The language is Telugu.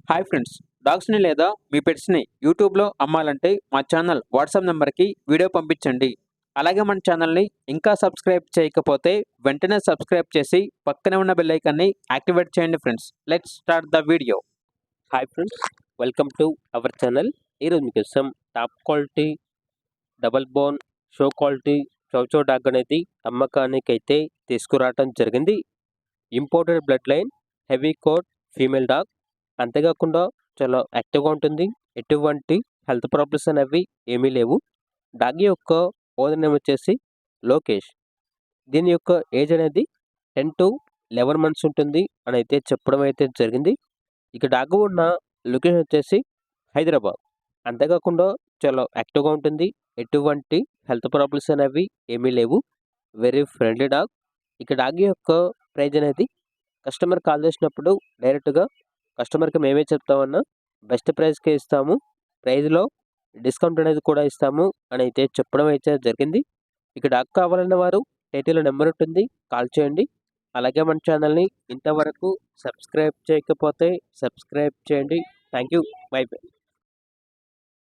హాయ్ ఫ్రెండ్స్, డాగ్స్‌ని లేదా మీ పెట్స్‌ని యూట్యూబ్‌లో అమ్మాలంటే మా ఛానల్ వాట్సాప్ నంబర్‌కి వీడియో పంపించండి. అలాగే మన ఛానల్‌ని ఇంకా సబ్స్క్రైబ్ చేయకపోతే వెంటనే సబ్స్క్రైబ్ చేసి పక్కనే ఉన్న బెల్ ఐకాన్‌ని యాక్టివేట్ చేయండి friends. Let's start the video. Hi friends, welcome to our channel. ఈరోజు మీకోసం top quality double bone show quality chow chow dog అనేది అమ్మకానికి అయితే తీసుకురావడం జరిగింది. Imported blood line, heavy coat female dog. అంతేకాకుండా చాలా యాక్టివ్గా ఉంటుంది. ఎటువంటి హెల్త్ ప్రాబ్లమ్స్ అనేవి ఏమీ లేవు. డాగ్ యొక్క ఓనర్ నేమ్ వచ్చేసి లోకేష్. దీని యొక్క ఏజ్ అనేది 10 to 11 months ఉంటుంది అని అయితే చెప్పడం అయితే జరిగింది. ఇక డాగ్ ఉన్న లొకేషన్ వచ్చేసి హైదరాబాద్. అంతేకాకుండా చాలా యాక్టివ్గా ఉంటుంది. ఎటువంటి హెల్త్ ప్రాబ్లమ్స్ అనేవి ఏమీ లేవు. Very friendly dog. ఇక డాగ్ యొక్క ప్రైజ్ అనేది కస్టమర్ కాల్ చేసినప్పుడు డైరెక్ట్గా కస్టమర్కి మేమే చెప్తామన్నా బెస్ట్ ప్రైస్కే ఇస్తాము, ప్రైజ్లో డిస్కౌంట్ అనేది కూడా ఇస్తాము అని అయితే చెప్పడం అయితే జరిగింది. ఇక డాగ్ కావాలన్న వారు టైటిల్లో నెంబర్ ఉంటుంది, కాల్ చేయండి. అలాగే మన ఛానల్ని ఇంతవరకు సబ్స్క్రైబ్ చేయకపోతే సబ్స్క్రైబ్ చేయండి. Thank you. By by.